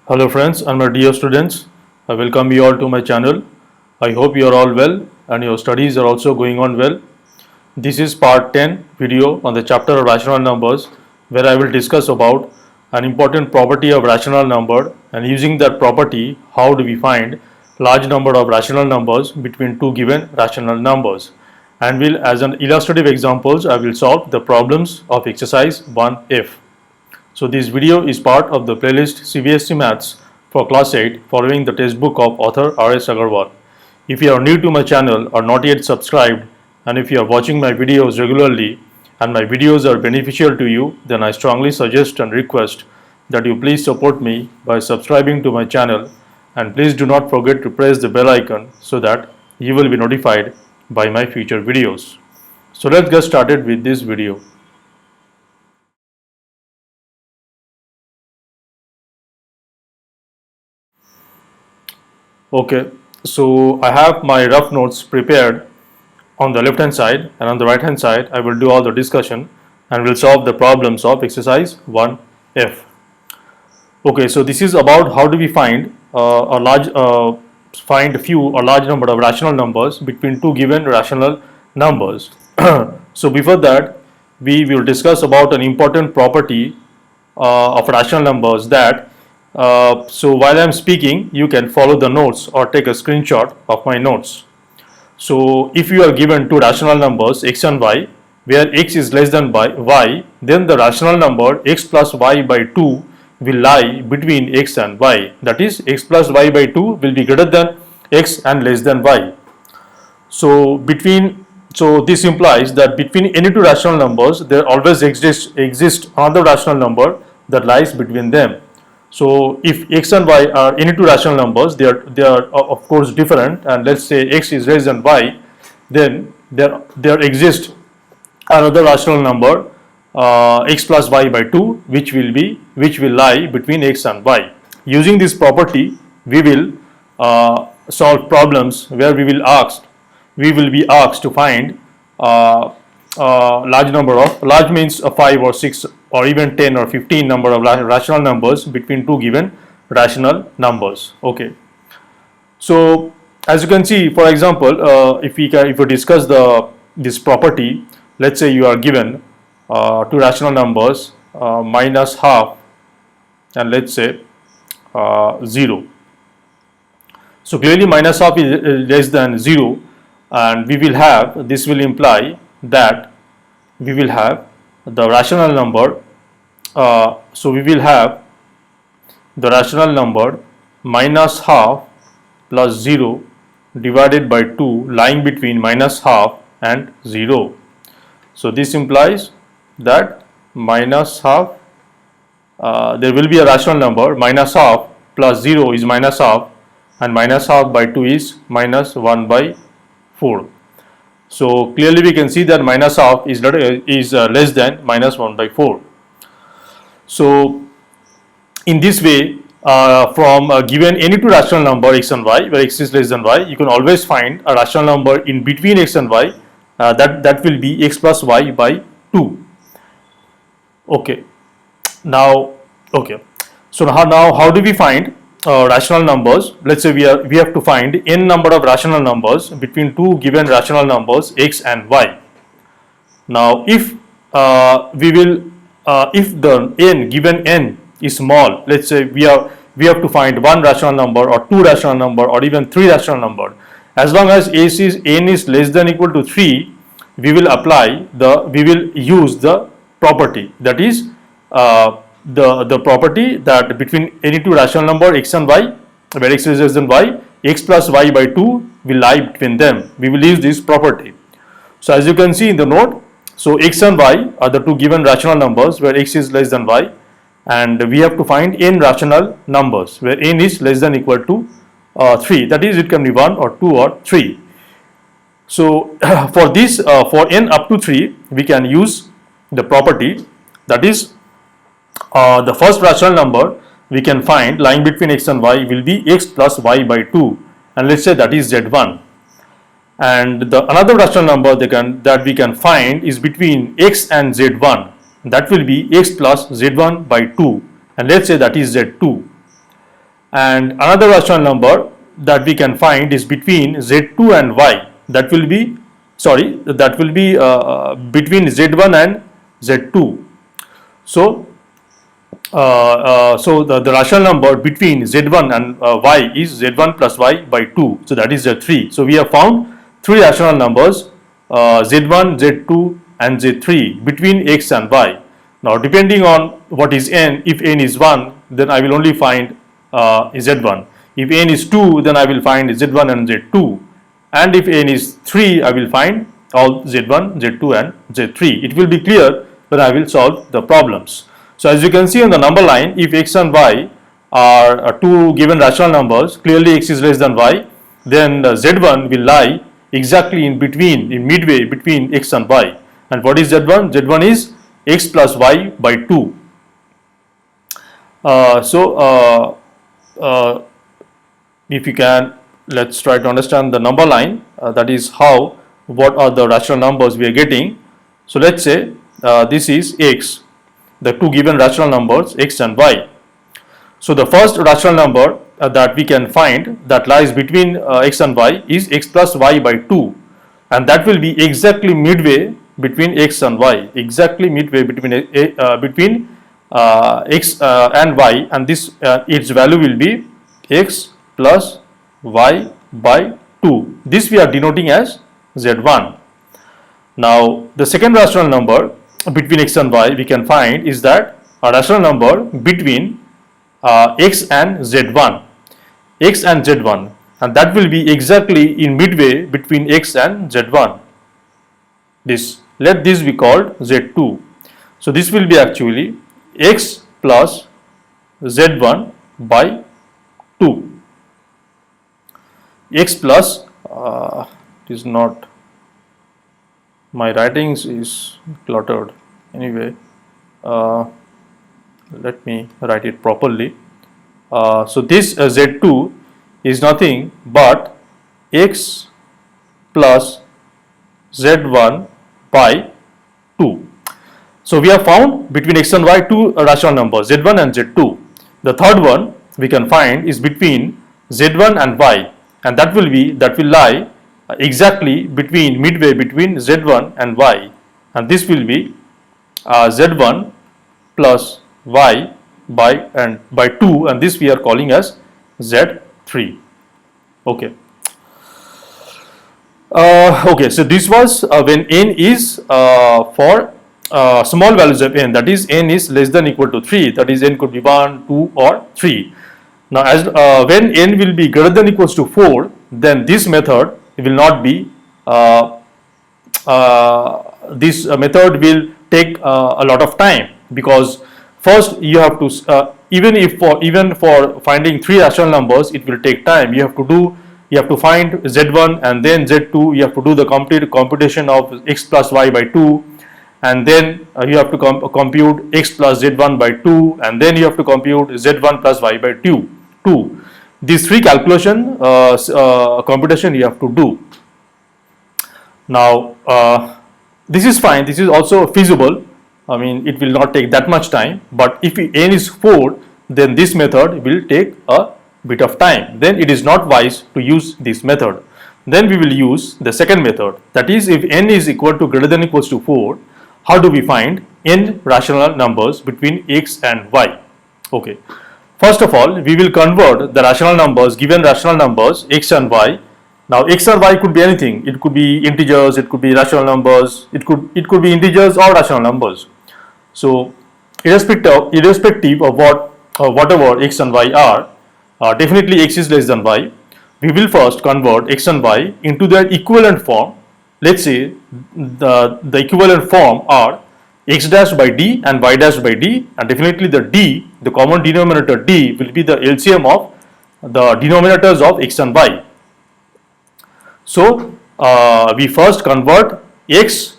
Hello friends and my dear students, I welcome you all to my channel. I hope you are all well and your studies are also going on well. This is part 10 video on the chapter of rational numbers, where I will discuss about an important property of rational number, and using that property how do we find large number of rational numbers between two given rational numbers. And will, as an illustrative examples, I will solve the problems of exercise 1F. So this video is part of the playlist CBSE Maths for class 8 following the textbook of author R.S. Aggarwal. If you are new to my channel or not yet subscribed, and if you are watching my videos regularly and my videos are beneficial to you, then I strongly suggest and request that you please support me by subscribing to my channel, and please do not forget to press the bell icon so that you will be notified by my future videos. So let's get started with this video. Okay, so I have my rough notes prepared on the left hand side, and on the right hand side I will do all the discussion and will solve the problems of exercise 1F. Okay, so this is about how do we find find a few or large number of rational numbers between two given rational numbers. So before that, we will discuss about an important property of rational numbers that so while I am speaking, you can follow the notes or take a screenshot of my notes. So if you are given two rational numbers x and y, where x is less than y, then the rational number x plus y by 2 will lie between x and y. That is, x plus y by 2 will be greater than x and less than y. So this implies that between any two rational numbers, there always exists another rational number that lies between them. So if x and y are any two rational numbers, they are of course different, and let's say x is less than y, then there exists another rational number x plus y by 2, which will lie between x and y. Using this property, we will solve problems where we will be asked to find large means 5 or 6 or even 10 or 15 number of rational numbers between two given rational numbers. Okay, so as you can see, for example, if we discuss this property, let's say you are given two rational numbers minus half and let's say 0. So clearly minus half is less than 0, and this will imply that we will have the rational number, so we will have the rational number minus half plus 0 divided by 2 lying between minus half and 0. So this implies that minus half, there will be a rational number minus half plus 0 is minus half, and minus half by 2 is minus 1 by 4. So clearly we can see that minus half is less than minus 1 by 4. So in this way, from given any two rational number x and y, where x is less than y, you can always find a rational number in between x and y, that will be x plus y by 2. Okay, so now how do we find rational numbers? Let's say we have to find n number of rational numbers between two given rational numbers x and y. Now if if the n given n is small, let's say we have to find one rational number or two rational number or even three rational number. As long as n is less than equal to 3, we will use the property, that is the property that between any two rational number x and y, where x is less than y, x plus y by 2 will lie between them. We will use this property. So as you can see in the note, so x and y are the two given rational numbers where x is less than y, and we have to find n rational numbers where n is less than equal to 3, that is it can be 1 or 2 or 3. So for this, for n up to 3, we can use the property, that is the first rational number we can find lying between x and y will be x plus y by 2, and let's say that is z1. And the another rational number that we can find is between x and z1, that will be x plus z1 by 2, and let's say that is z2. and another rational number that we can find is between z2 and y. That will be between z1 and z2. So the rational number between z1 and y is z1 plus y by 2. So that is z3. So we have found three rational numbers, z1, z2 and z3 between x and y. Now depending on what is n, if n is 1, then I will only find z1. If n is 2, then I will find z1 and z2. And if n is 3, I will find all z1, z2 and z3. It will be clear when I will solve the problems. So as you can see on the number line, if x and y are two given rational numbers, clearly x is less than y, then z1 will lie exactly in between, in midway between x and y. And what is z1? z1 is x plus y by 2. If you can, let's try to understand the number line, that is how, what are the rational numbers we are getting. So let's say this is x, the two given rational numbers x and y. So the first rational number that we can find that lies between x and y is x plus y by 2, and that will be exactly midway between x and y, exactly midway between x and y, and this its value will be x plus y by 2. This we are denoting as z1. Now the second rational number between x and y we can find is that a rational number between x and z1, and that will be exactly in midway between x and z1. Let this be called z2. So this will be actually x plus z1 by 2. X plus it is not, my writings is cluttered. Anyway, let me write it properly. So this z2 is nothing but x plus z1 by 2. So we have found between x and y two rational numbers, z1 and z2. The third one we can find is between z1 and y, and that will lie exactly between midway between z1 and y, and this will be z1 plus y by 2, and this we are calling as z3. Okay. Okay, so this was when n is for small values of n, that is n is less than equal to 3, that is n could be 1, 2 or 3. Now as when n will be greater than equals to 4, then this method will not be, this method will take a lot of time, because first you have to, even for finding three rational numbers it will take time. You have to find z1 and then z2, you have to do the complete computation of x plus y by 2, and then you have to compute x plus z1 by 2, and then you have to compute z1 plus y by 2. These three computation you have to do. Now this is fine, this is also feasible. I mean, it will not take that much time, but if n is 4, then this method will take a bit of time. Then it is not wise to use this method. Then we will use the second method, that is, if n is equal to greater than equals to 4, how do we find n rational numbers between x and y? Okay, first of all we will convert the rational numbers, given rational numbers x and y. Now x and y could be anything, it could be integers, it could be rational numbers, it could be integers or rational numbers. So irrespective of whatever x and y are, definitely x is less than y. We will first convert x and y into their equivalent form. Let's say the equivalent form are x dash by d and y dash by d, and definitely the d, the common denominator d, will be the LCM of the denominators of x and y. So we first convert x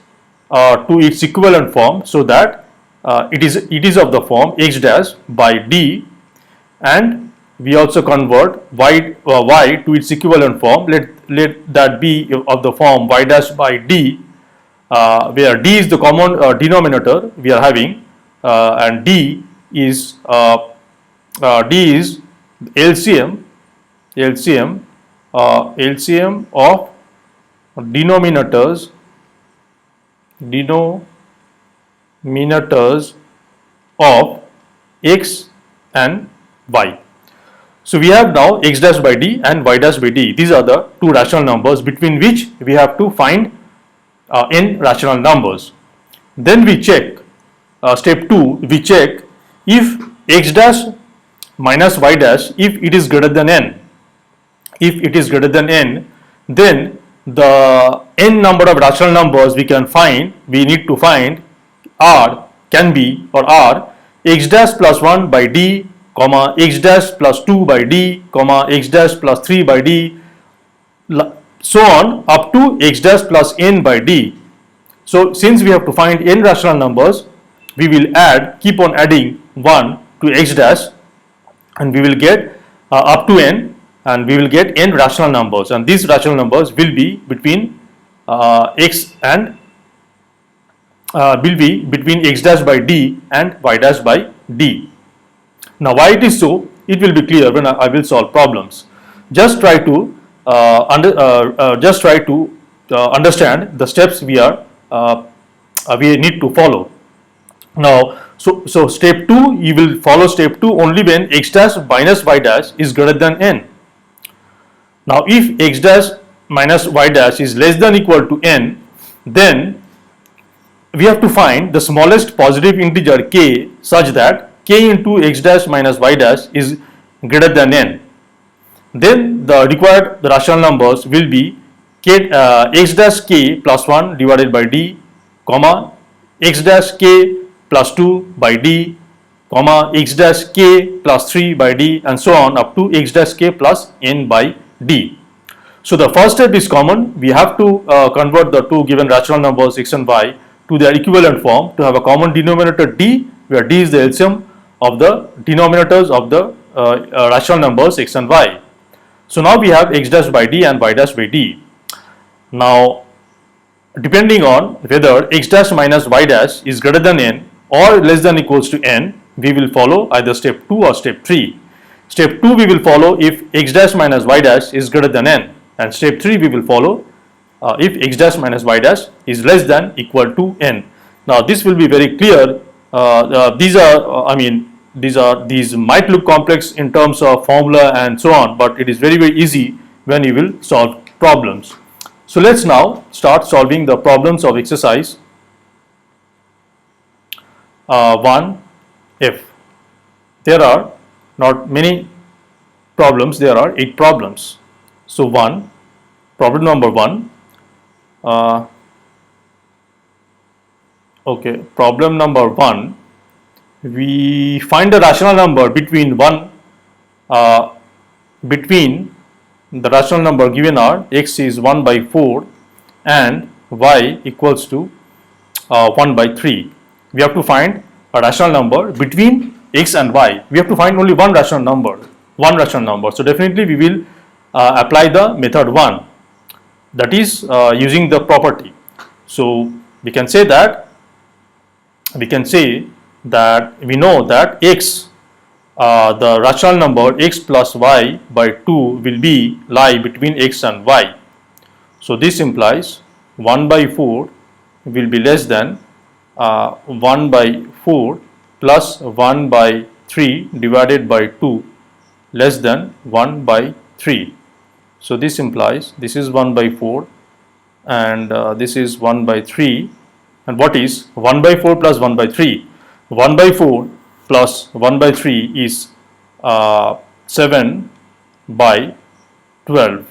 to its equivalent form, so that it is of the form x dash by d, and we also convert y to its equivalent form. Let that be of the form y dash by d, where d is the common denominator we are having, and d is LCM LCM of denominators of x and y. So we have now x dash by d and y dash by d. These are the two rational numbers between which we have to find n rational numbers. Then we check step 2, we check if x dash minus y dash, if it is greater than n. If it is greater than n, then the n number of rational numbers we need to find are x dash plus 1 by d, comma x dash plus 2 by d, comma x dash plus 3 by d, so on up to x dash plus n by d. So since we have to find n rational numbers, we will keep on adding 1 to x dash, and we will get up to n, and we will get n rational numbers, and these rational numbers will be between x dash by d and y dash by d. Now why it is so, it will be clear when I will solve problems. Just try to understand the steps we need to follow. Now so step 2, you will follow step 2 only when x dash minus y dash is greater than n. Now if x dash minus y dash is less than equal to n, then we have to find the smallest positive integer k such that k into x dash minus y dash is greater than n. Then the required rational numbers will be x dash k plus 1 divided by d, comma x dash k plus 2 by d, comma x dash k plus 3 by d, and so on up to x dash k plus n by d. So the first step is common. We have to convert the two given rational numbers x and y to their equivalent form to have a common denominator d, where d is the LCM of the denominators of the rational numbers x and y. So now we have x dash by d and y dash by d. Now depending on whether x dash minus y dash is greater than n or less than equals to n, we will follow either step 2 or step 3. Step 2 we will follow if x dash minus y dash is greater than n, and step 3 we will follow if x dash minus y dash is less than equal to n. Now this will be very clear. These might look complex in terms of formula and so on, but it is very easy when you will solve problems. So let's now start solving the problems of exercise 1F. There are not many problems, there are 8 problems. So problem number 1. Problem number 1, we find the rational number between the rational number given are x is 1 by 4 and y equals to 1 by 3. We have to find a rational number between x and y. We have to find only one rational number. So definitely we will apply the method 1, that is using the property. So we can say that we know that x, the rational number x plus y by 2 will lie between x and y. So this implies 1 by 4 will be less than 1 by 4 plus 1 by 3 divided by 2 less than 1 by 3. So this implies this is 1 by 4 and this is 1 by 3. And what is 1 by 4 plus 1 by 3? 1 by 4 plus 1 by 3 is 7 by 12,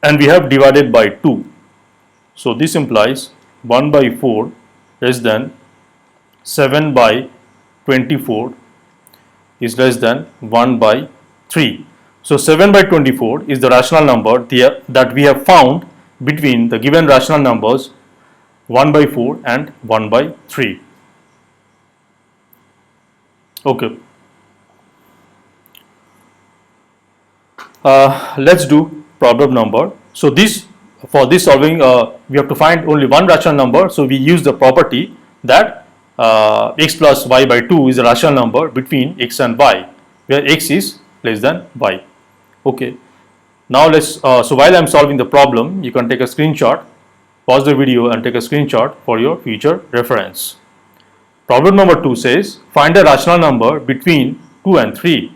and we have divided by 2. So this implies 1 by 4 less than 7 by 24 is less than 1 by 3. So 7 by 24 is the rational number that we have found between the given rational numbers 1 by 4 and 1 by 3. Okay. Let's do problem number. So for this solving we have to find only one rational number. So we use the property that x plus y by 2 is a rational number between x and y, where x is less than y. Okay. Now let's, so while I am solving the problem, you can take a screenshot, pause the video and take a screenshot for your future reference. Problem number 2 says, find a rational number between 2 and 3.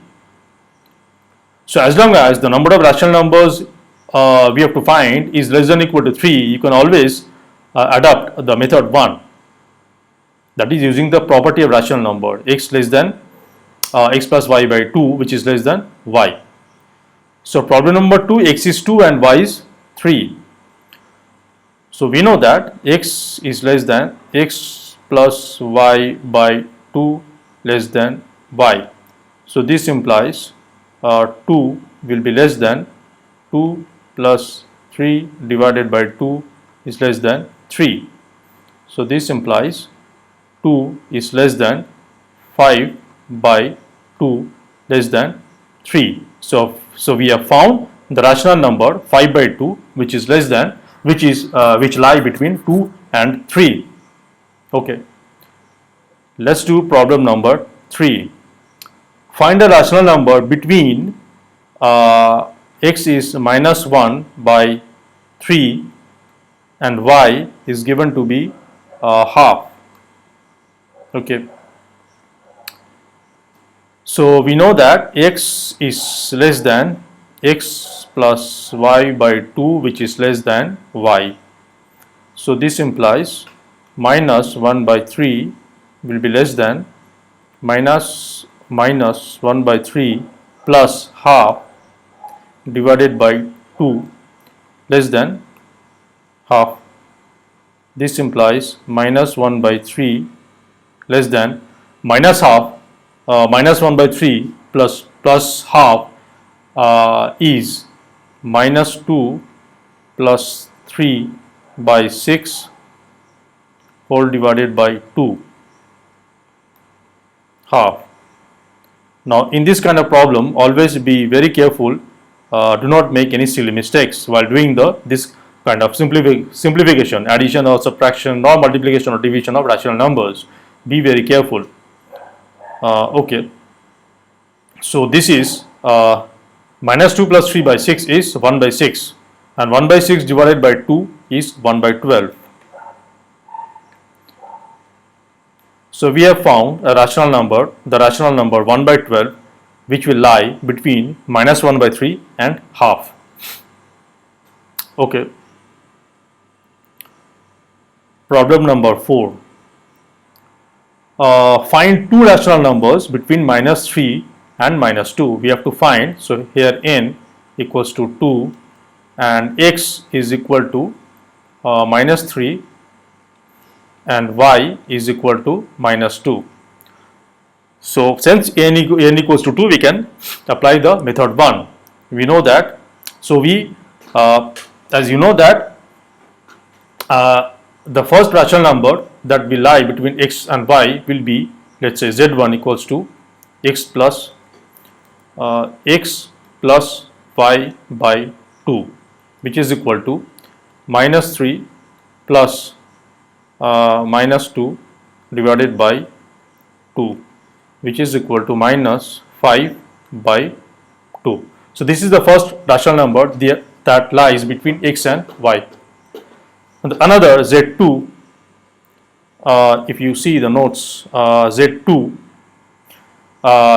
So as long as the number of rational numbers we have to find is less than or equal to 3, you can always adopt the method 1. That is using the property of rational number, x less than x plus y by 2, which is less than y. So problem number 2, x is 2 and y is 3. So we know that x is less than x plus y by 2 less than y. So this implies 2 will be less than 2 plus 3 divided by 2 is less than 3. So this implies 2 is less than 5 by 2 less than 3. So we have found the rational number 5 by 2, which is less than, which lie between 2 and 3. Okay. Let's do problem number 3. Find a rational number between x is minus 1 by 3 and y is given to be half. Okay. So we know that x is less than x plus y by 2, which is less than y. So this implies minus 1 by 3 will be less than minus 1 by 3 plus half divided by 2 less than half. This implies minus 1 by 3 less than minus half. Minus 1 by 3 plus half is minus 2 plus 3 by 6 whole divided by 2 half. Now in this kind of problem, always be very careful, do not make any silly mistakes while doing this kind of simplification, addition or subtraction or multiplication or division of rational numbers. Be very careful. Okay, so this is minus 2 plus 3 by 6 is 1 by 6, and 1 by 6 divided by 2 is 1 by 12. So we have found a rational number, the rational number 1 by 12, which will lie between minus 1 by 3 and half. Okay. Problem number 4. Find two rational numbers between minus 3 and minus 2. We have to find, so here n equals to 2 and x is equal to minus 3 and y is equal to minus 2. So since n equals to 2, we can apply the method 1. We know that, so as you know that the first rational number that will lie between x and y will be, let's say, z1 equals to x plus y by 2, which is equal to minus 3 plus minus 2 divided by 2, which is equal to minus 5 by 2. So this is the first rational number that lies between x and y. And another z2, if you see the notes, z2,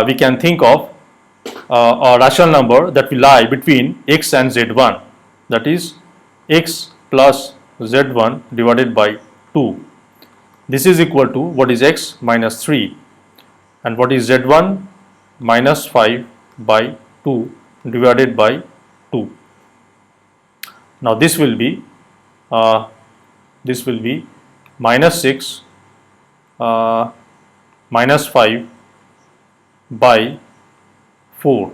we can think of a rational number that will lie between x and z1, that is x plus z1 divided by 2. This is equal to, what is x? Minus 3, and what is z1? Minus 5 by 2 divided by 2. Now this will be minus 6 minus 5 by 4.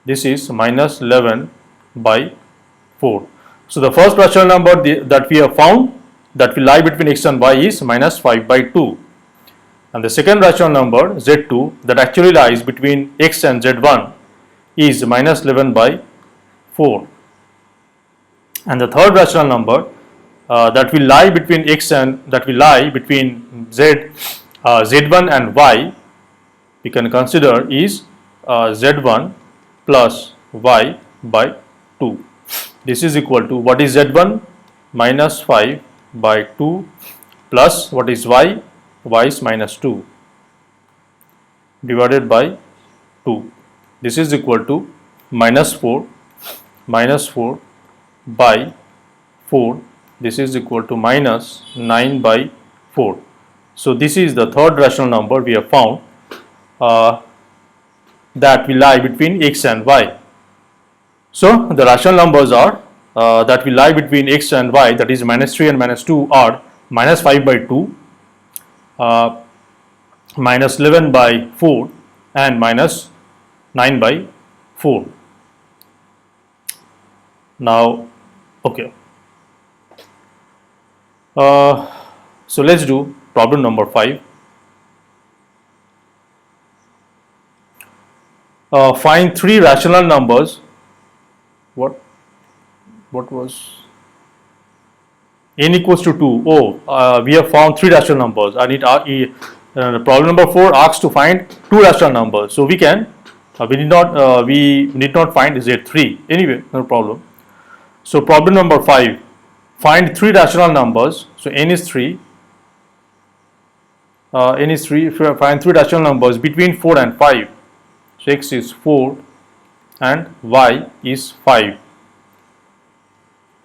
This is minus 11 by 4. So the first rational number that we have found that will lie between x and y is minus 5 by 2. And the second rational number, z2, that actually lies between x and z1 is minus 11 by 4. And the third rational number that will lie between x and z1 and y, we can consider is z1 plus y by 2. This is equal to, what is z1? Minus 5 by 2 plus what is y? Y is minus 2 divided by 2. This is equal to minus 4 by 4. This is equal to minus 9 by 4. So this is the third rational number we have found that will lie between x and y. So the rational numbers are that will lie between x and y, that is minus 3 and minus 2, are minus 5 by 2, minus 11 by 4 and minus 9 by 4. Now, okay. So let's do problem number 5. Find three rational numbers. What was n equals to 2? Oh, we have found three rational numbers. I need problem number 4 asks to find two rational numbers. So we can we need not find z3. Anyway, no problem. So problem number 5, find three rational numbers. So n is 3. Find three rational numbers between 4 and 5. So x is 4 and y is 5.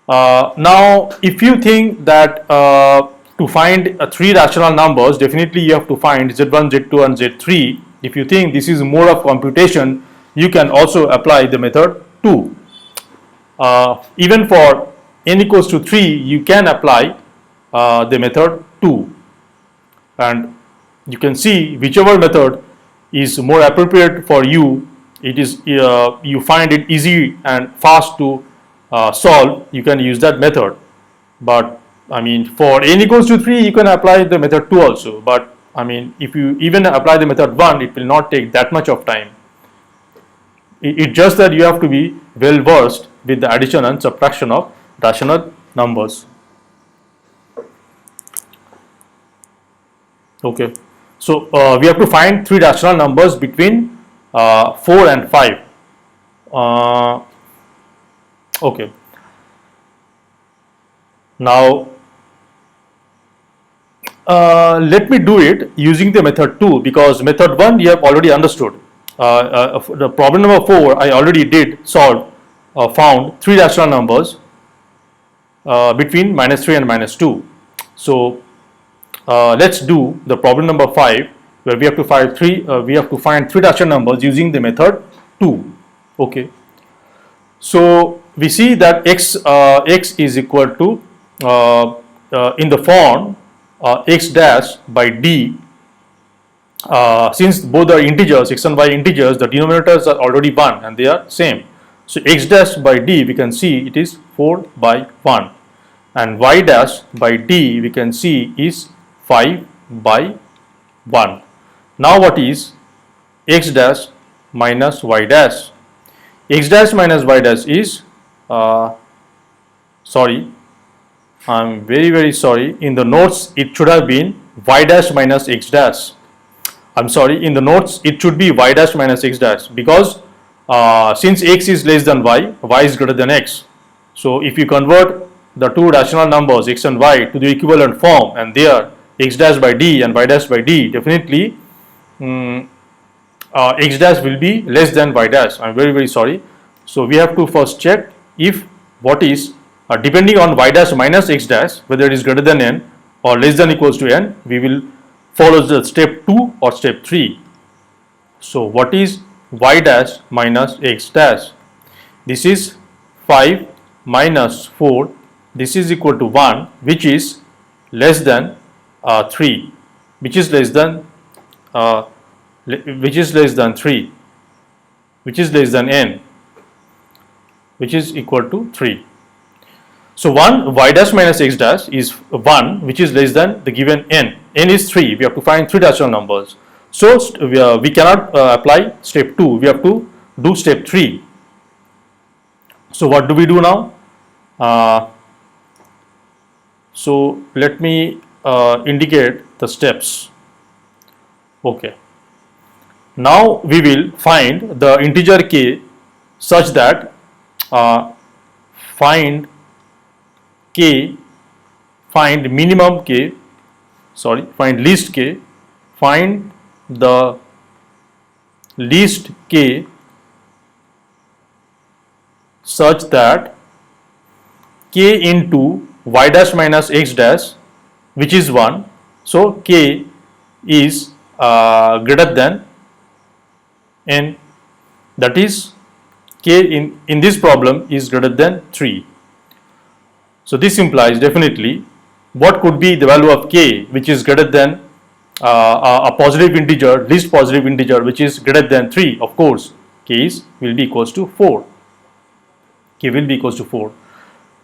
Now, if you think that to find three rational numbers, definitely you have to find z1, z2 and z3. If you think this is more of computation, you can also apply the method 2. Even for n equals to 3, you can apply the method 2. And you can see whichever method is more appropriate for you, it is you find it easy and fast to solve, you can use that method. But I mean, for n equals to 3, you can apply the method 2 also. But I mean, if you even apply the method 1, it will not take that much of time. It's just that you have to be well versed with the addition and subtraction of rational numbers. Okay, so we have to find three rational numbers between 4 and 5. Okay, now let me do it using the method 2, because method 1 you have already understood. The problem number 4 I already did solve, found three rational numbers between minus 3 and minus 2. So let's do the problem number 5, where we have to find three rational numbers using the method 2. Okay, so we see that x is equal to in the form x dash by d. Since both are integers, x and y integers, the denominators are already 1 and they are same. So x dash by d, we can see it is 4 by 1, and y dash by d we can see is 5 by 1. Now what is x dash minus y dash? X dash minus y dash is sorry, I'm very sorry, in the notes it should have been y dash minus x dash. I'm sorry, in the notes it should be y dash minus x dash, because since x is less than y is greater than x. So if you convert the two rational numbers x and y to the equivalent form, and there x dash by d and y dash by d, definitely x dash will be less than y dash. I'm very sorry. So we have to first check if what is depending on y dash minus x dash, whether it is greater than n or less than equals to n, we will follow the step 2 or step 3. So what is y dash minus x dash? This is 5 minus 4. This is equal to 1, which is less than 3, which is less than 3, which is less than n, which is equal to 3. So 1 y dash minus x dash is 1, which is less than the given n. N is 3. We have to find three rational numbers. So we cannot apply step 2. We have to do step 3. So what do we do now? So let me indicate the steps. Okay. Now we will find the integer k such that uh, find k, find minimum k, sorry, find least k, find the least k such that k into y dash minus x dash, which is 1. So k is greater than n, that is k in this problem is greater than 3. So this implies definitely what could be the value of k which is greater than a positive integer, least positive integer, which is greater than 3. Of course k will be equals to 4. K will be equals to 4.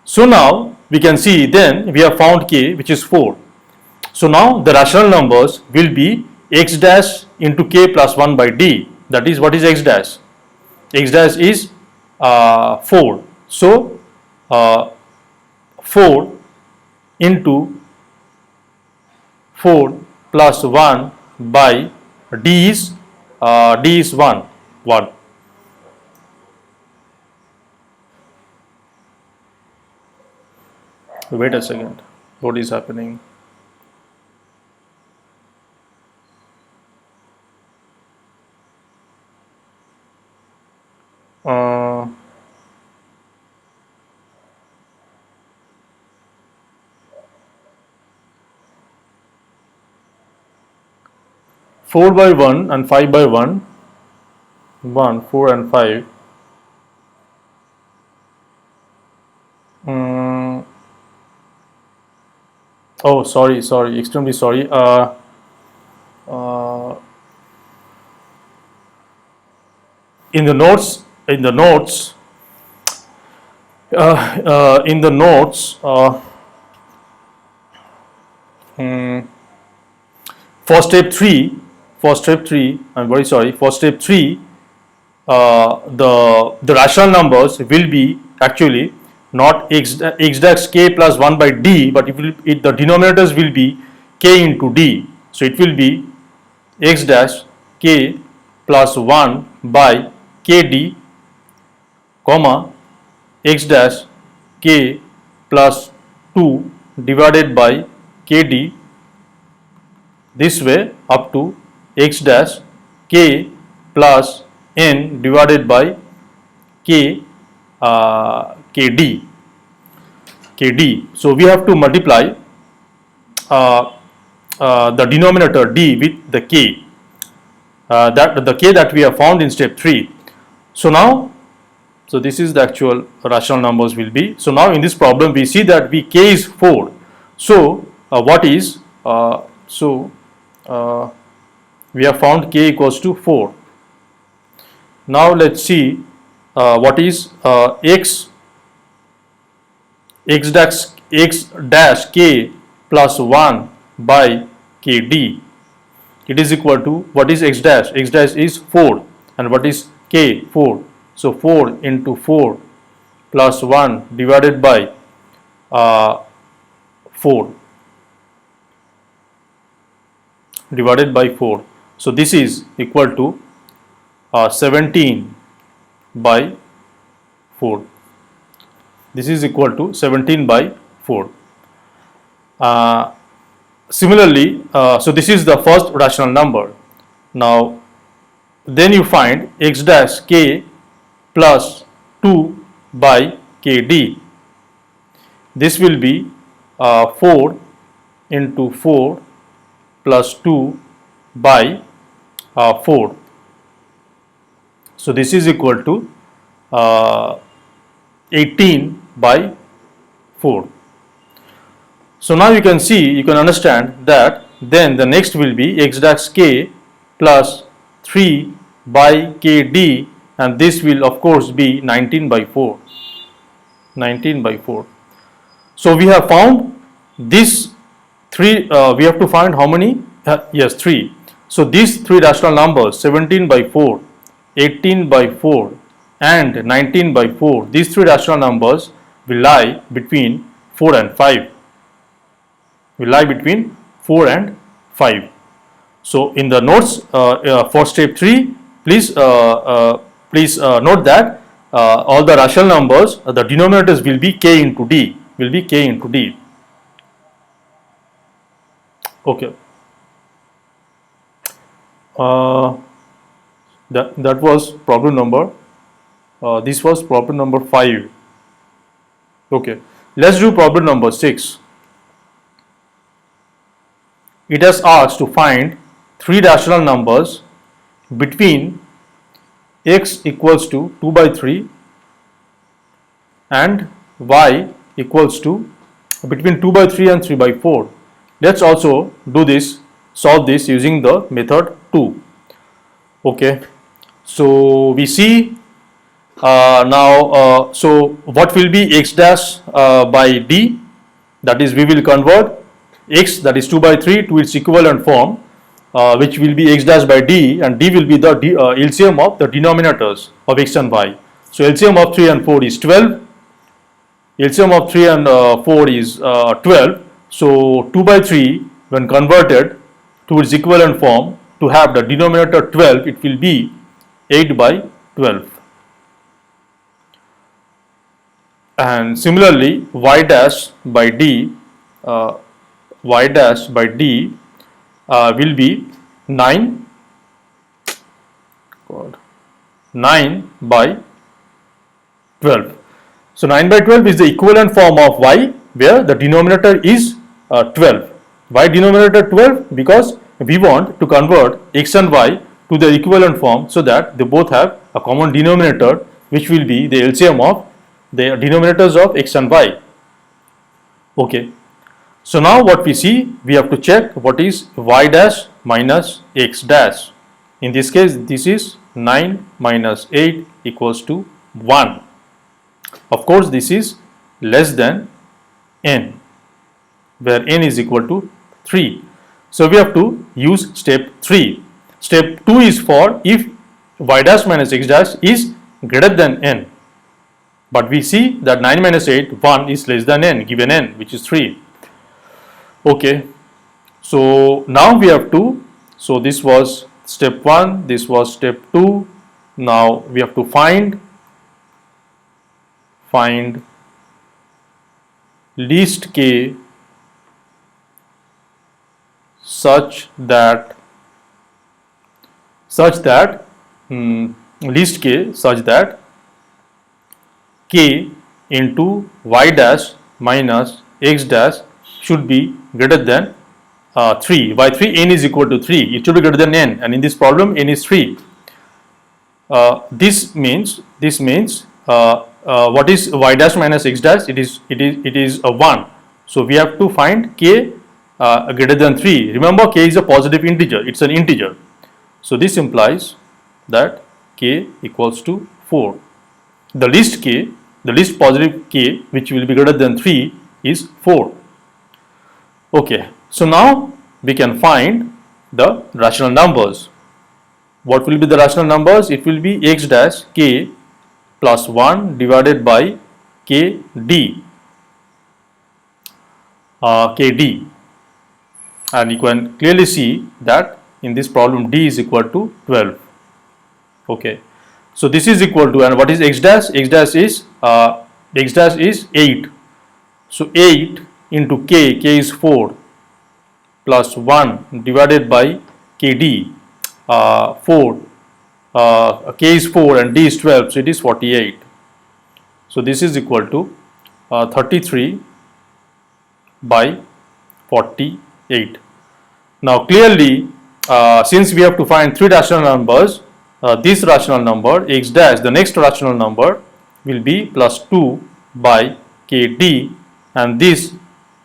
So now we can see, then we have found k which is 4. So now the rational numbers will be x dash into k plus 1 by d. That is, what is x dash? X dash is 4. So 4 into 4 plus 1 by d is 1. Wait a second, what is happening? Uh, 4 by 1 and 5 by 1, 1, 4 and 5. Oh, sorry, extremely sorry. In the notes, for step 3, I'm very sorry, for step 3, the rational numbers will be actually not x dash k plus 1 by d, but the denominators will be k into d. So it will be x dash k plus 1 by kd, comma x dash k plus 2 divided by kd, this way up to x dash k plus n divided by kd. So we have to multiply the denominator d with the k, the k that we have found in step 3. So now, so this is the actual rational numbers will be. So now in this problem we see that k is 4. So what is we have found k equals to 4. Now let's see what is x dash k plus 1 by kd. It is equal to, what is x dash? X dash is 4, and what is k? 4. So 4 into 4 plus 1 divided by 4 divided by 4. So this is equal to 17 by 4. This is equal to 17 by 4. Similarly, so this is the first rational number. Now then you find x dash k plus 2 by kd. This will be 4 into 4 plus 2 by 4. So this is equal to 18 by 4. So now you can see, you can understand that then the next will be x dash k plus 3 by kd, and this will of course be 19 by 4. 19 by 4. So we have found this 3, we have to find how many? Yes, 3. So these 3 rational numbers, 17 by 4, 18 by 4 and 19 by 4, these 3 rational numbers will lie between 4 and 5. Will lie between 4 and 5. So in the notes for step 3, please note that all the rational numbers, the denominators will be k into d, Okay. That was problem number. This was problem number 5. Okay. Let's do problem number 6. It has asked to find three rational numbers between x equals to 2 by 3 and y equals to between 2 by 3 and 3 by 4. Let's also solve this using the method 2. Okay, so we see now, so what will be x dash by d? That is, we will convert x, that is 2 by 3, to its equivalent form, which will be x dash by d, and d will be the LCM of the denominators of x and y. So LCM of 3 and 4 is 12. LCM of 3 and 4 is 12. So 2 by 3, when converted to its equivalent form, to have the denominator 12, it will be 8 by 12. And similarly, y dash by d will be 9 by 12. So 9 by 12 is the equivalent form of y, where the denominator is 12. Why denominator 12? Because we want to convert x and y to the equivalent form, so that they both have a common denominator, which will be the LCM of the denominators of x and y. Okay. So now what we see, we have to check what is y dash minus x dash. In this case, this is 9 minus 8 equals to 1. Of course, this is less than n, where n is equal to 3. So we have to use step 3. Step 2 is for if y dash minus x dash is greater than n. But we see that 9 minus 8, 1 is less than n, given n, which is 3. Okay. So now we have to, so this was step 1, this was step 2. Now we have to find least k such that k into y dash minus x dash should be greater than 3. By 3, n is equal to 3. It should be greater than n, and in this problem, n is 3. This means what is y dash minus x dash? It is a 1. So we have to find k greater than 3. Remember, k is a positive integer. It's an integer. So this implies that k equals to 4. The least positive k, which will be greater than 3, is 4. Okay. So now we can find the rational numbers. What will be the rational numbers? It will be x dash k plus 1 divided by kd. And you can clearly see that in this problem d is equal to 12. Okay. So this is equal to, and what is x dash? X dash is 8. So 8 into k is 4, plus 1 divided by kd, 4, k is 4 and d is 12, so it is 48. So this is equal to 33 by 48. Now clearly, since we have to find three rational numbers, this rational number x dash, the next rational number, will be plus 2 by kd, and this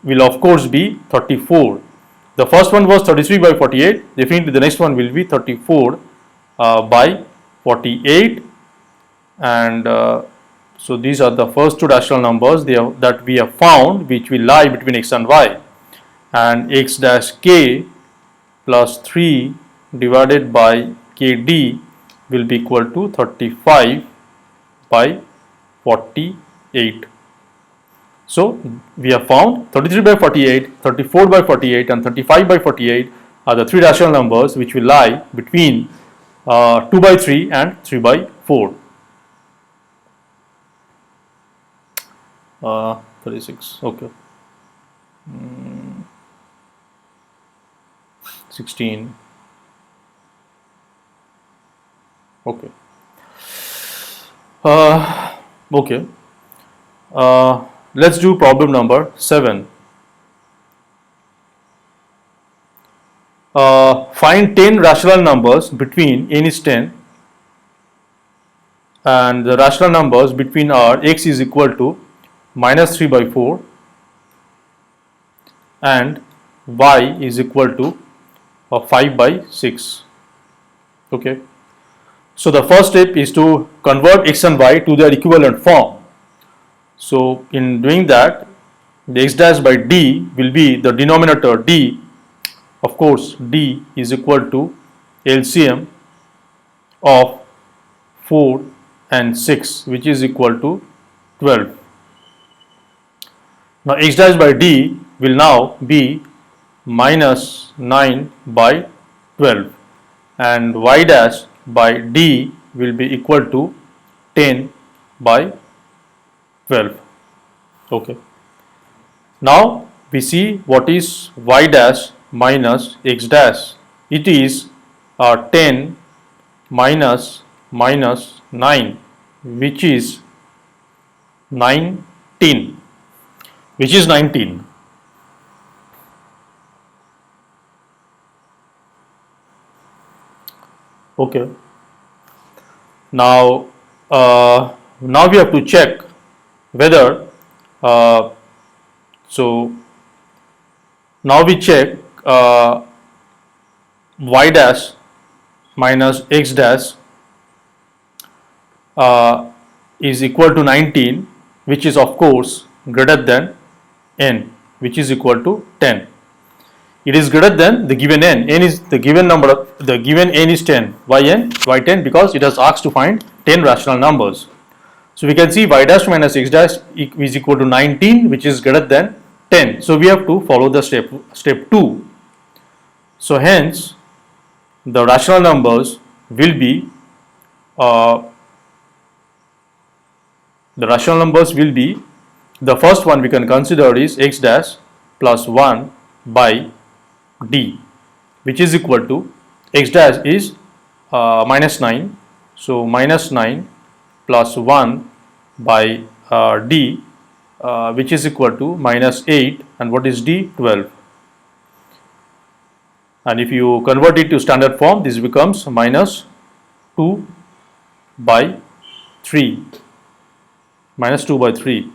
will of course be 34. The first one was 33 by 48. Definitely the next one will be 34 by 48. And so these are the first two rational numbers that we have found, which will lie between x and y. And x dash k plus 3 divided by kd will be equal to 35 by 48. So we have found 33 by 48, 34 by 48 and 35 by 48 are the three rational numbers which will lie between 2 by 3 and 3 by 4. 36, okay. 16, okay. Okay. Let's do problem number 7. Find 10 rational numbers between n is 10 and the rational numbers between are x is equal to minus 3 by 4 and y is equal to 5 by 6. Okay. So the first step is to convert x and y to their equivalent form. So in doing that, the x dash by d will be the denominator d. Of course, d is equal to LCM of 4 and 6, which is equal to 12. Now x dash by d will now be minus 9 by 12 and y dash by d will be equal to 10 by 12. Okay. Now we see what is y dash minus x dash. It is 10 minus 9, which is 19. Which is 19. Okay. Now we have to check whether so now we check y dash minus x dash is equal to 19, which is of course greater than n, which is equal to 10. It is greater than the given n. N is the given number. The given n is 10. Why n? Why 10? Because it has asked to find 10 rational numbers. So we can see y dash minus x dash is equal to 19, which is greater than 10. So we have to follow the step 2. So hence the rational numbers will be the first one we can consider is x dash plus 1 by d, which is equal to x dash is minus 9. So minus 9 plus 1 by d, which is equal to minus 8, and what is d? 12. And if you convert it to standard form, this becomes minus 2 by 3. Minus 2 by 3.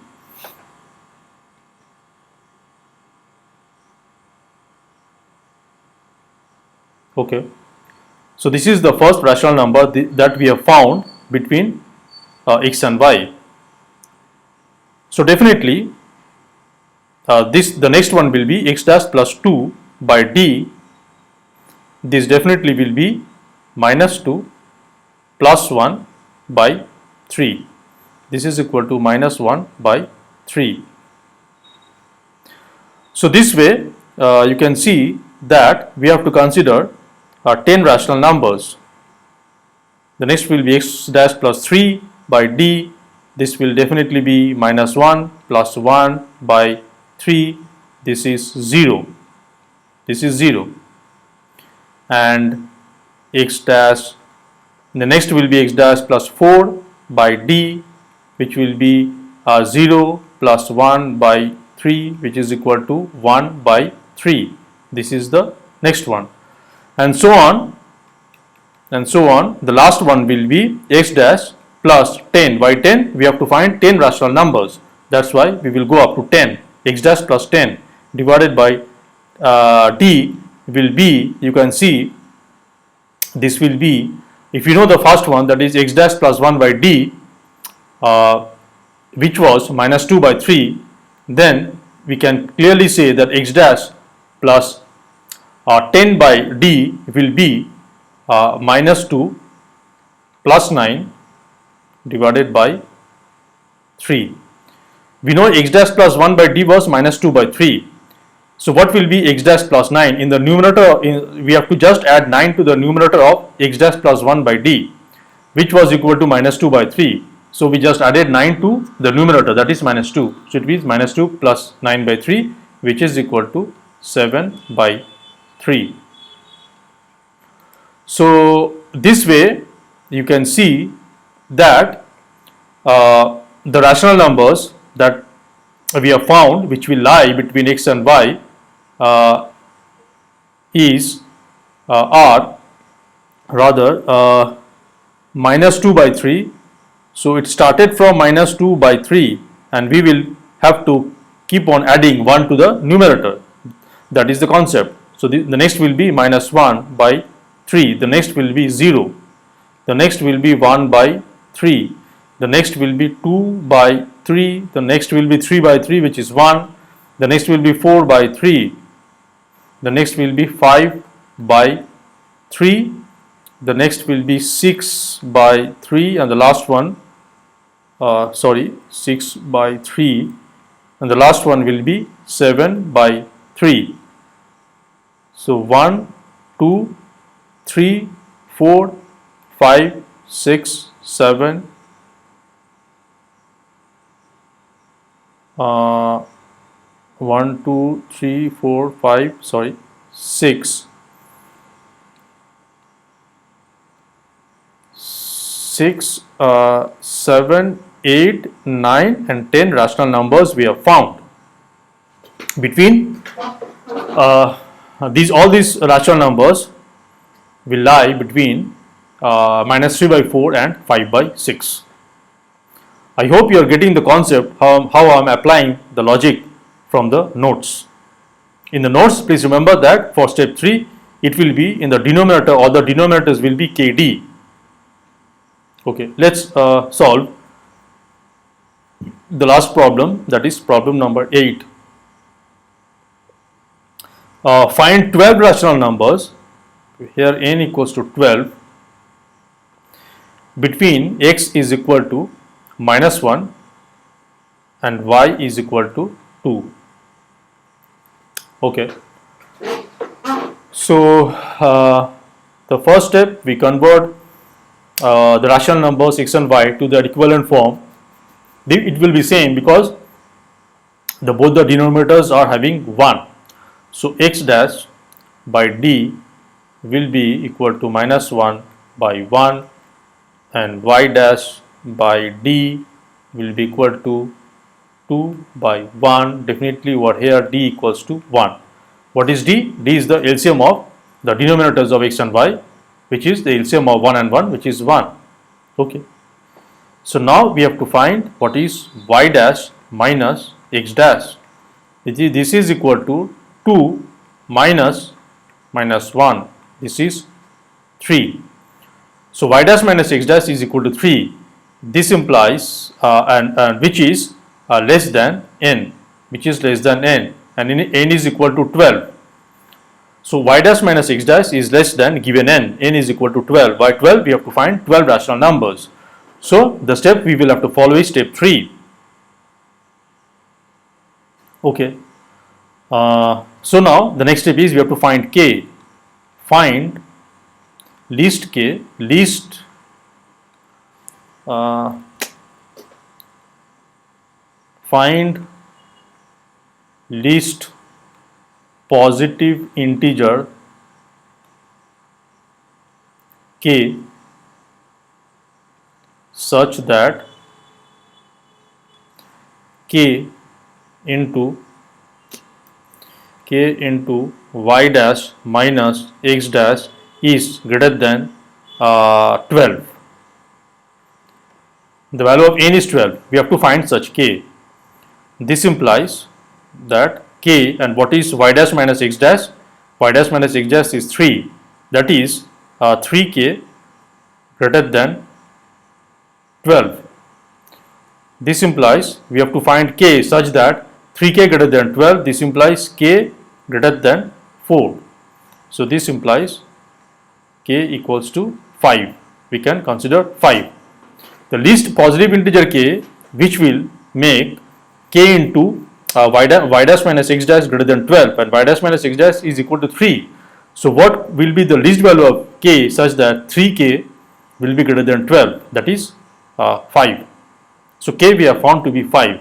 Okay. So this is the first rational number that we have found between x and y. So definitely the next one will be x dash plus 2 by d. This definitely will be minus 2 plus 1 by 3. This is equal to minus 1 by 3. So this way you can see that we have to consider 10 rational numbers. The next will be x dash plus 3 by d. This will definitely be minus 1 plus 1 by 3. This is 0. This is 0. And x dash, the next will be x dash plus 4 by d, which will be 0 plus 1 by 3, which is equal to 1 by 3. This is the next one. And so on and so on. The last one will be x dash plus 10. Why 10? We have to find 10 rational numbers. That's why we will go up to 10. X dash plus 10 divided by d will be, you can see, this will be, if you know the first one, that is x dash plus 1 by d, which was minus 2 by 3, then we can clearly say that x dash plus 10 by d will be minus 2 plus 9 divided by 3. We know x dash plus 1 by d was minus 2 by 3. So what will be x dash plus 9? In the numerator, we have to just add 9 to the numerator of x dash plus 1 by d, which was equal to minus 2 by 3. So we just added 9 to the numerator, that is minus 2. So it means minus 2 plus 9 by 3, which is equal to 7 by 3. So this way you can see that the rational numbers that we have found, which will lie between x and y, are rather minus 2 by 3. So it started from minus 2 by 3, and we will have to keep on adding 1 to the numerator. That is the concept. So the next will be minus 1 by 3, the next will be 0, the next will be 1 by 3, the next will be 2 by 3, the next will be 3 by 3, which is 1, the next will be 4 by 3, the next will be 5 by 3, the next will be 6 by 3, and the last one 6 by 3, and the last one will be 7 by 3. So 1, 2, 3, 4, 5, 6, 7, 1, 2, 3, 4, 5, 6. 6, 7, 8, 9 and 10 rational numbers we have found. Between all these rational numbers will lie between minus 3 by 4 and 5 by 6. I hope you are getting the concept how I am applying the logic from the notes. In the notes, please remember that for step 3, it will be in the denominator, or the denominators will be KD. Okay, let's solve the last problem, that is problem number 8. Find 12 rational numbers, here n equals to 12, between x is equal to minus 1 and y is equal to 2. Okay, so the first step, we convert the rational numbers x and y to their equivalent form. It will be same because both the denominators are having 1. So x dash by d will be equal to minus 1 by 1, and y dash by d will be equal to 2 by 1. Definitely over here d equals to 1. What is d? D is the LCM of the denominators of x and y, which is the LCM of 1 and 1, which is 1. Okay. So now we have to find what is y dash minus x dash. This is equal to 2 minus 1. This is 3. So y dash minus x dash is equal to 3. This implies and which is less than n, which is less than n, and n is equal to 12. So y dash minus x dash is less than given n is equal to 12. By 12 we have to find 12 rational numbers. So the step we will have to follow is step 3. Okay. So now the next step is we have to find k. Find least k, find least positive integer k such that k into y dash minus x dash is greater than 12. The value of n is 12. We have to find such k. This implies that k, and what is y dash minus x dash? Y dash minus x dash is 3. That is 3k greater than 12. This implies we have to find k such that 3k greater than 12. This implies k greater than 4. So this implies k equals to 5. We can consider 5. The least positive integer k, which will make k into y dash minus x dash greater than 12 and y dash minus x dash is equal to 3. So what will be the least value of k such that 3k will be greater than 12, that is 5. So k we have found to be 5.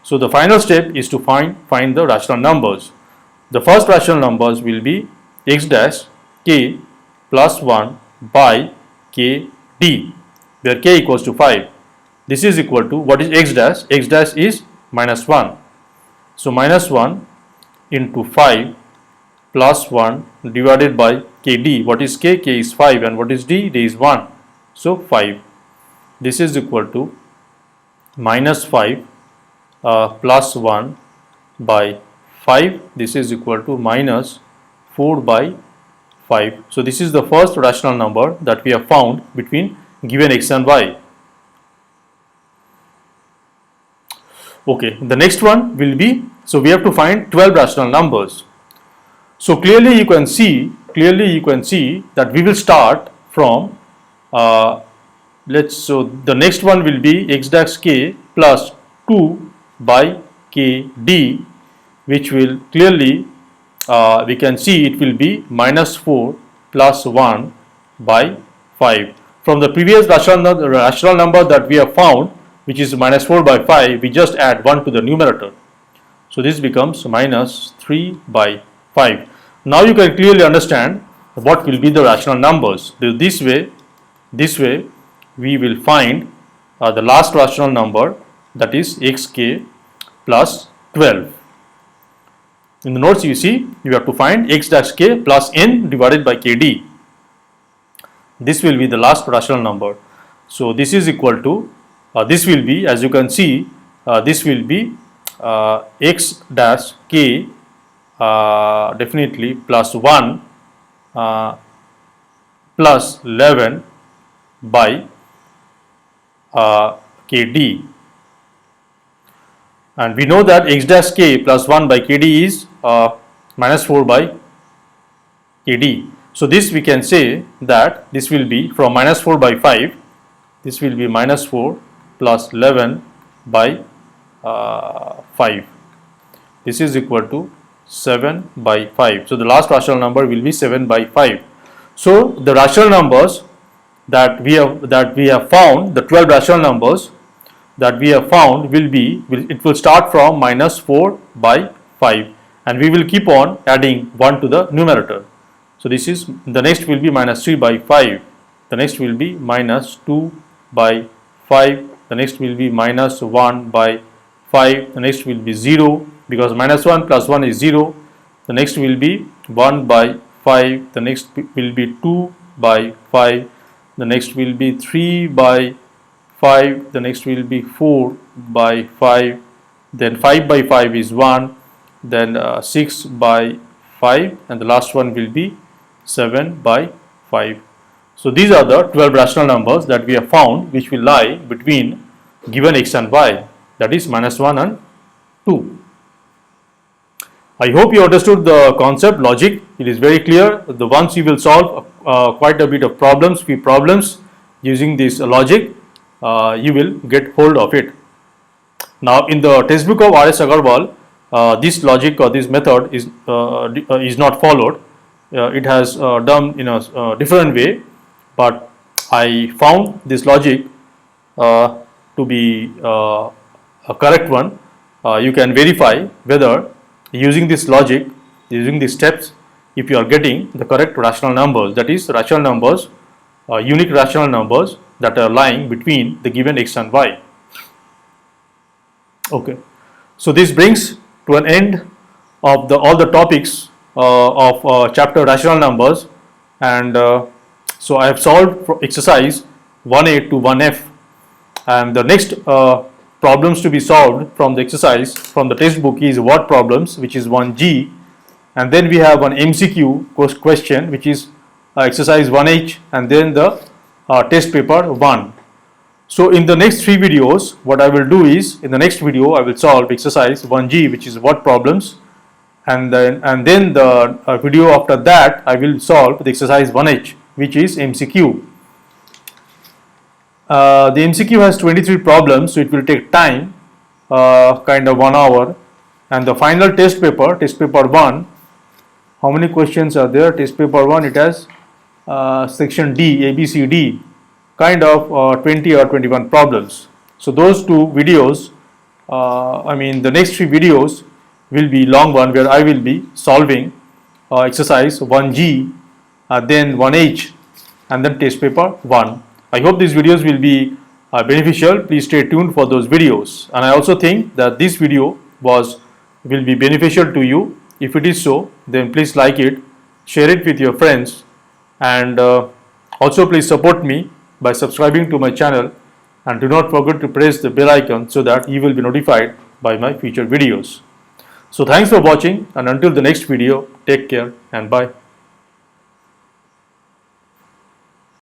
So the final step is to find the rational numbers. The first rational numbers will be x dash k plus 1 by k d, where k equals to 5. This is equal to, what is x dash? X dash is minus 1. So minus 1 into 5 plus 1 divided by kd. What is k? K is 5, and what is d? D is 1. So 5. This is equal to minus 5 plus 1 by 5. This is equal to minus 4 by 5. So this is the first rational number that we have found between given x and y. Okay, the next one will be, so we have to find 12 rational numbers. So clearly you can see that we will start from so the next one will be x dash k plus 2 by k d, which will clearly we can see it will be minus 4 plus 1 by 5. From the previous rational number that we have found, which is minus 4 by 5, we just add 1 to the numerator. So this becomes minus 3 by 5. Now you can clearly understand what will be the rational numbers. This way we will find the last rational number, that is xk plus 12. In the notes you see, you have to find x dash k plus n divided by kd. This will be the last rational number. So this is equal to, this will be, as you can see, this will be x dash k definitely plus 1 plus 11 by kd, and we know that x dash k plus 1 by kd is minus 4 by kd. So this we can say that this will be from minus 4 by 5, this will be minus 4 plus 11 by 5. This is equal to 7 by 5. So the last rational number will be 7 by 5. So the rational numbers that we have found, the 12 rational numbers that we have found it will start from minus 4 by 5, and we will keep on adding 1 to the numerator. So this is, the next will be minus 3 by 5, the next will be minus 2 by 5, the next will be minus 1 by 5, the next will be 0, because minus 1 plus 1 is 0, the next will be 1 by 5, the next will be 2 by 5, the next will be 3 by 5, the next will be 4 by 5, then 5 by 5 is 1, then 6 by 5, and the last one will be 7 by 5. So these are the 12 rational numbers that we have found, which will lie between given x and y, that is minus 1 and 2. I hope you understood the concept, logic. It is very clear. Once you will solve quite a bit of few problems using this logic, you will get hold of it. Now in the textbook of R.S. Aggarwal, this logic or this method is not followed. It has done in a different way, but I found this logic to be a correct one. You can verify whether using this logic, using these steps, if you are getting the correct rational numbers, that is rational numbers, unique rational numbers that are lying between the given x and y. Okay, so this brings to an end of all the topics of chapter rational numbers, and so I have solved exercise 1A to 1F, and the next problems to be solved from the exercise from the textbook is word problems, which is 1G, and then we have one MCQ question, which is exercise 1H, and then the test paper 1. So in the next 3 videos, what I will do is, in the next video I will solve exercise 1G, which is word problems, and then the video after that I will solve the exercise 1H, which is MCQ. The MCQ has 23 problems, so it will take time, kind of 1 hour, And the final test paper 1, how many questions are there? Test paper 1, it has section D, A, B, C, D, kind of 20 or 21 problems. So those two videos, the next 3 videos will be long one, where I will be solving exercise 1G, then 1H, and then test paper 1. I hope these videos will be beneficial. Please stay tuned for those videos. And I also think that this video will be beneficial to you. If it is so, then please like it, share it with your friends, and also please support me by subscribing to my channel, and do not forget to press the bell icon so that you will be notified by my future videos. So thanks for watching, and until the next video, take care and bye.